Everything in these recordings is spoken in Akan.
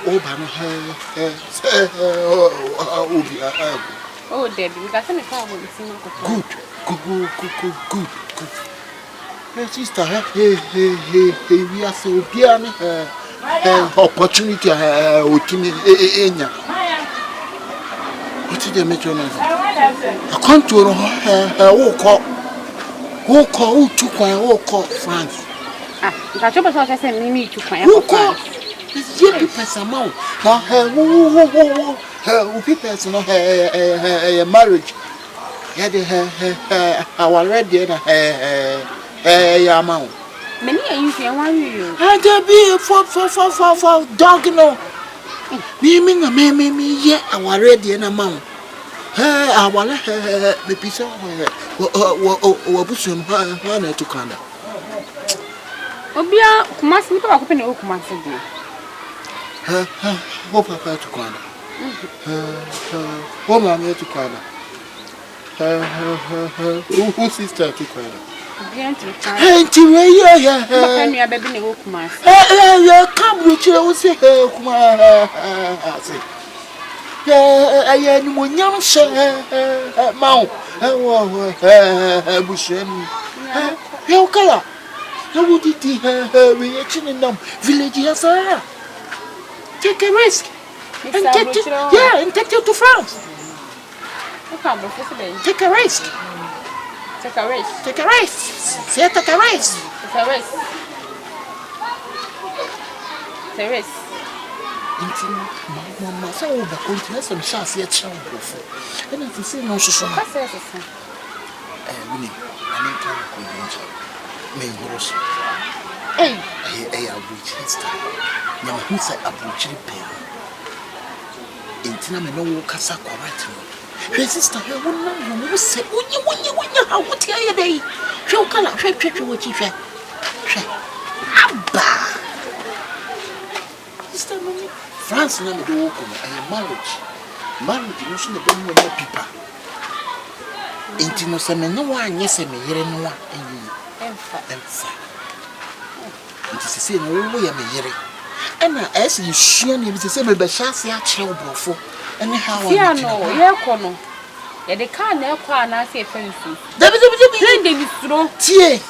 Obama, Oh, Debbie, we got any problem with good. Hey, sister, we are so dear. Opportunity, Enya. What did they make you know? I can't do who call France. That's what I said, me to find Who call? It's your people's amount. Who people's marriage. Yeah, our red amount. Many are you want you. I be for dog no. Me, yeah, our red amount. I want the piece of Wabusum, one to Canada. Obia, must be open the oak months again. Hope I to Canada. Home I'm here to Canada. Who sister to Canada? Hey, yeah, baby, no oak months. Come with you, say, yeah, I am one young mount. Bushen. How color? How would it be reaction in them villages? Take a risk and take it, yeah, and take you to France. Take a risk. Take a risk. Take a risk. Say, take a risk. Take a risk. Take a risk. Mamma, so over continents and shall see a child. And if you say no, so I reach his time. Now, who said a butcher pair? In Tina, no Casa correct. Her sister, her woman, you say, when you how would tell you day? Show color, what you say. France never do open a marriage. Marriage, you should have been with people. Intino Semen, no one, yes, I may hear no one, and you. It is the same way I may hear it. And as you share me, it's the same as the chassis at Chelbro. And how I know, yeah, Cono. Yeah, they can't never and I say fancy. They be through tea.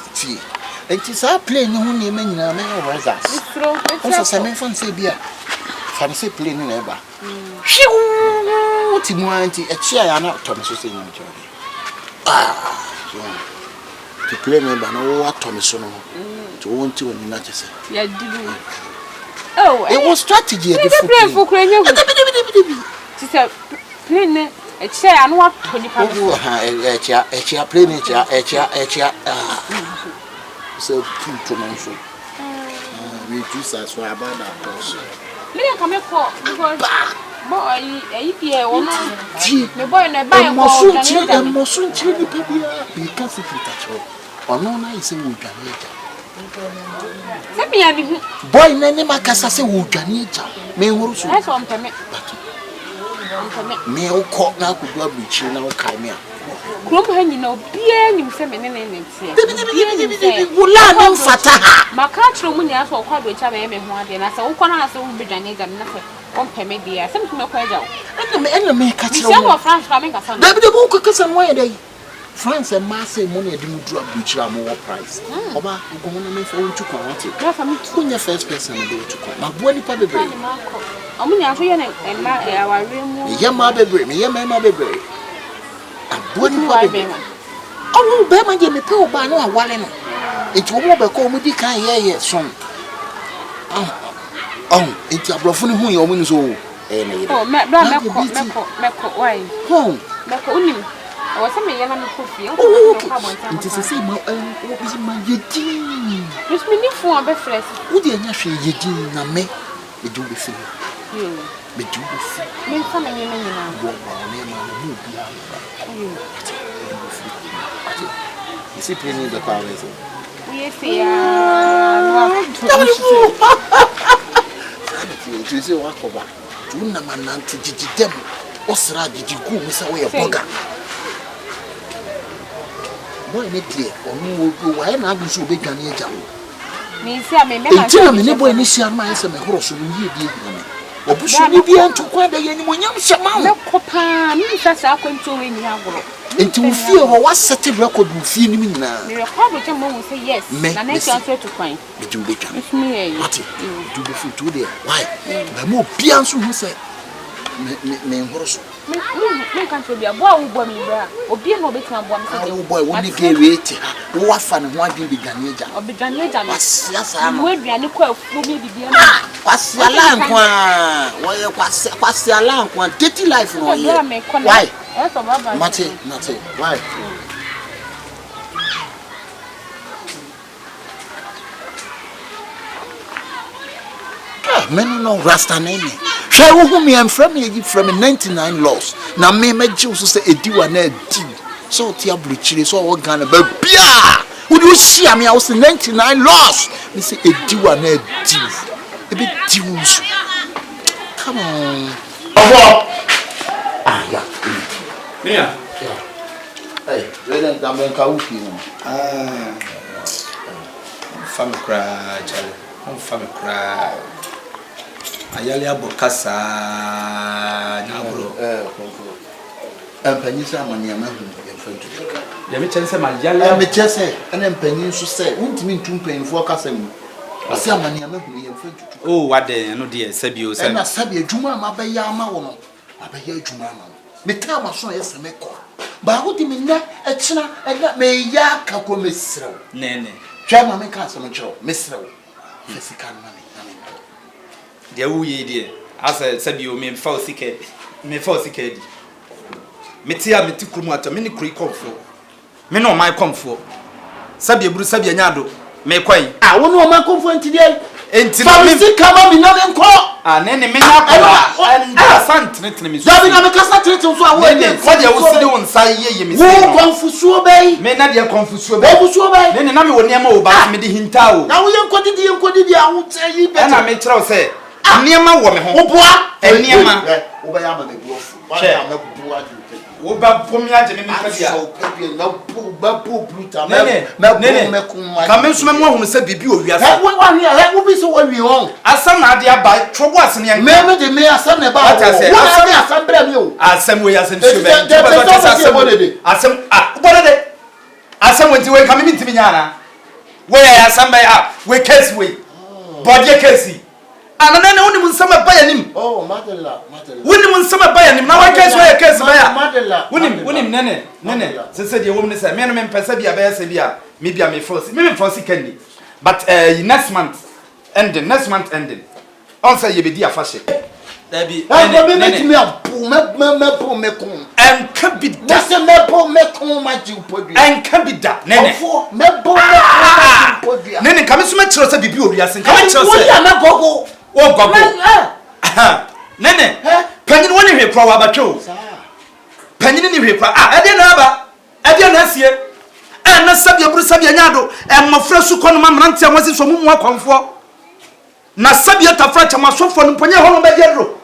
And it is our plane, no name in a man was us. Also, some fancy beer. Fancy plane never. She won't want a chair and not Thomas was saying. To play me, but no what Thomas to want to and not to say. Yeah, oh, it was strategy. She said, plane a chair and what 25 a chair, plane a chair. So, two months. We do as for about that person. Me come for because boy, here or not. The boy na buy mosun chiri baby because it touch or no na is we dwaneja. Se me ya bi boy na ni makasa se we dwaneja. Me huru so. That's on permit. Me o ko na ku do abuchi na o kai me. Krom ha nyina obia nim se me ne tie. Wula no fata. Maka chiro mu nya so kwa do cha me ho ade na se wo kwana na se wo bedwane ga na se on peme dia se me ko aja wo. Enna me ka chiro. Se wo France ka me ka sa. David bo ko kasa no ye dey. France and Marseille money edi mu do abuchi am wo price. Oba go no me for won tukwa wate. Na fa me tunya first person na do tukwa. Ma bo nipa bebre. Omunya so ye na aware mu. Ye ma bebre, me ye ma bebre. Aboni pa be. Oh, be ma je me pe oba no awale no. Enti omo be ko omo di kan ye son. Enti abrofo ni hu ye omo ni so. Na ye. Oh, meko why? Meko unim. O se me ye na me kofi. Enti se se ma obi se ma yedi. Just me ni fu obe fresh. Wo di anya hwe yedi na me do be fi. Me do be fi. Me fa me ni na. Bo me ma mu bia. You see, playing the car, is it? Yes, yeah. You see, what over? You know, man, to them. Osra, did you go, Miss Away a bugger? Boy, Nicky, or no, why not? You should be Ghanaian. Me, see, I may never tell me, boy, Nisha, my son, a horse, will you give me? obushuni bi antu kwa da ye nyimonyam hyema na kopa mi sasa akwanto we ni agoro enti wo fie ho wa set record wo fie nim nyina me record je mo say yes na next answer to kwan bitum betwa me ye ati do be fit to there why na mo bia nso hu say me nhoroso me kan to bia bo a wo bo mi bra obi na obetima bo am say wo boy wo ni ge wait ha wo wafa ne ho adwen bidwane agya obidwane agya no asia sa no wo aduane kwa afu mi bibia no kwasi ala nkwa wo ye kwasi ala nkwa dirty life no ye why mate why men no rasta name hwe wo hu me am from 99 laws na me meji wo so say ediwa na edi so ti abruchire so wo Ghana ba bia wo do shia me wo say 99 laws me say ediwa na edi e be diwus come on obo yeah Mia hey wele ndambe ka uki no fami kra chale fami kra ayale abokasa nyabro empanyi sa amaniama hu yemfantu ya me chense malyale me chese ene empanyi nso se untimi ntumpanfo kasa mu ase amaniama hu yemfantu oh wade no de sabio se na sabi adwuma ma ba ya ama wo no abaya adwuma ma me tama so yese me ko ba wo di me na e kina e na me ya ka ko mesrew nene twa ma me ka so no kiro mesrew fesika na me dia wuye die asa sabio me fa osike di metia meti krumu ato me ni kru komfo me no my komfo sabia buru sabia nyado me kwai wo no ma komfo ntide enti na me sika ma me na me nko nene me nya ko anda santre me so ya bi na me kasa trete so a wo nene sabia wo sidi won sai ye me wo konfusuo bei me na dia konfusuo bei nene na me woni ama wo ba me di hintawo na wo ye nkodi a wo tsayi be na me kyerɛw sɛ niema wo me ho wo boa niema wo ba ya ma me buofu wa ya ma buoa ju wo ba pomi agye me pa bia so pe na ba po bruta nene ka me nso me mo ahunu sɛ bibi o wiase wa ni wo bi so wa wi ho asam na ade aba twobo asem ye me de me asam na ba wo asam bra mi o asam we asam so be asam bodede asam wonti we ka me ntimi nyana we ya asam ba we case we body case anana ne woni nsama ba yanim oh madalla woni nsama ba yanim na wa case we case ba ya madalla woni nene sese de wom ne se me no me mpesa bia ba ya se bia me bia me force candy but next month ending on say ye be dia fashion da bi nene me apu me kon en kabida se me po me kon ma ji podua en kabida nene me po me podua nene ka me so me kyerɛ sɛ bibi owiase ka me kyerɛ sɛ wo ya na gogo o gogo nene panyin woni hwe kwa wa batwo panyin ni hwe kwa ade na aba ade na asie na sabia buru sabia nyado mmofra su kono ma mrantia wasi so mu akonfo na sabia tafra chama sofo no ponye ho no begedro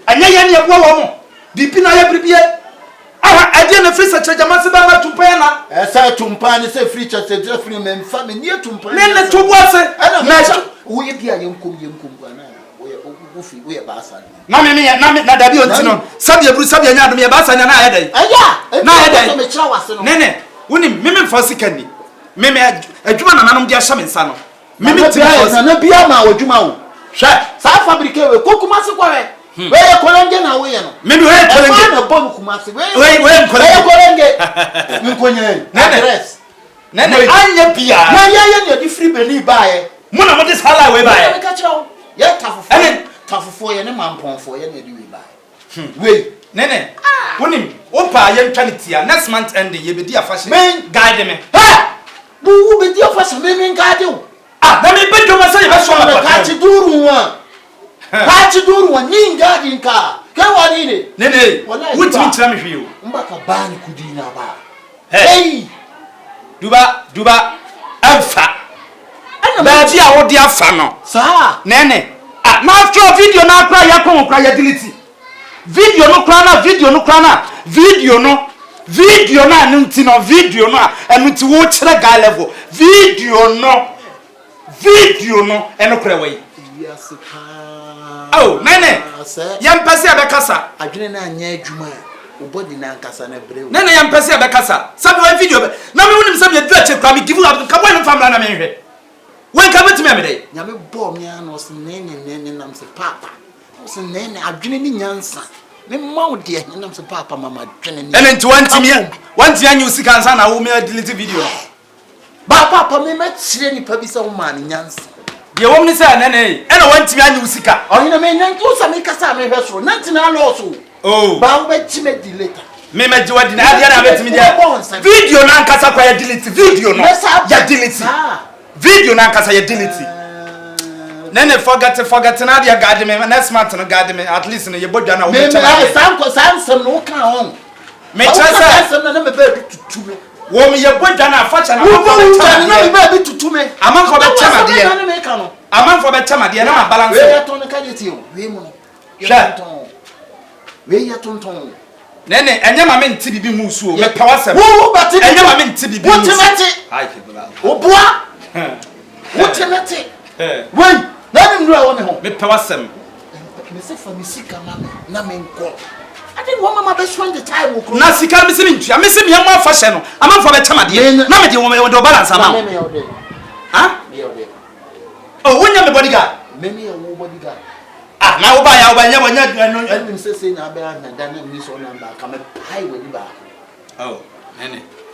anya ye ne ebo wo mo bibi na ya bribie ade na frisa chama se ba ma tumpa na esa tumpa ni se free church se free me mfa me nie tumpa ne to bo ase na wo ye bia yenkom ana wo ye ba asa na dabi ontino sabia buru sabia nyado me ba asa na ya dai na ya dai me kira wase no nene woni meme mfosi kani meme adwuma na nanom dia hye me nsa no meme ti na bia ma adwuma wo hwe sa fabrike we kokuma se kwawe we ye kolenge na we ye no meme we kolenge na bon kuma se we kolenge nkonye address nene anya bia na ye ne di free beli bae mo na mo dis hala we bae me ka kira ye tafofo ye ne mamponfo ye ne di we bae we nene woni opa ye ntwa ne tia next month ending ye be dia fashion guide me bu be dia fashion me guide wo na me be do ma say ye be so ma ka ti duru wa ni guide nka ka wa ni ne nene wutimi kira me hwe o mbaka ba ni kudina ba hey duba amfa ba dia wo dia fa no sa nene na after video na akra ya kon kra ya delete video no anunti no video no anunti wo kire guy level video no eno kra wai yes pa Oh, nene. Yam pese abekasa. Adwene na anya adwuma a obodi na nkasa na brew. Nene yam pese abekasa. Sabi one video be. Na me wonim sabi adu ache kwa me give up. Ka boy no famla na me hwe. Wen ka betimi am dey. Nyame bo me an os nene nam se papa. Os nene adwene ni nyansa. Me mawo de nam se papa mama adwene ni. Ene nti wanti anya usika ansa na wo me delete video. Ba papa me ma chire ni pa bi se wo ma ni nyansa. Ye wom ni say nene ene wanti anya usika. Oyina me nanki usa me kasa me hwe so. Nanti na lo so. Oh. Ba wo be chime delete. Me meji wadi na adia na betimi dia. Video na nkasa kwa ya delete video no. Ya delete. Video na nkasa ya delete. Nene forget na dia guard me next month no guard me at least no ye bodwa na wo me chama. Me sam no kan on. Me chasa sam na me be tutu me. Wo me ye bodwa na afacha na wo be tutu me. Amanfo be chama dia. Amanfo be chama dia na ma balance. We ya ton ka jeti o. We mu no. We ya ton. Nene enye ma me nti bibi hu su o me pa wasem. Wo ba ti enye ma me nti bibi. Wo ti mate. Ai kibula. Oboa. Wo ti mate. Wait. Na me nura wo me ho. Me pa wasem. Me se fa me sika na me nko. I didn't want mama be spend the time wo. Na sika me se me ntua. Me se me ma fa hye no. Amanfo be chama de. Na me de wo me do balance ama. Me yo de. Ha? Me yo de. Oh, wonya me bodyguard. Me yo bodyguard. Ah, na wo ba ya wo ba nya no. I didn't say na be na dan na mi so na ba ka me pai we di ba. Oh, nene.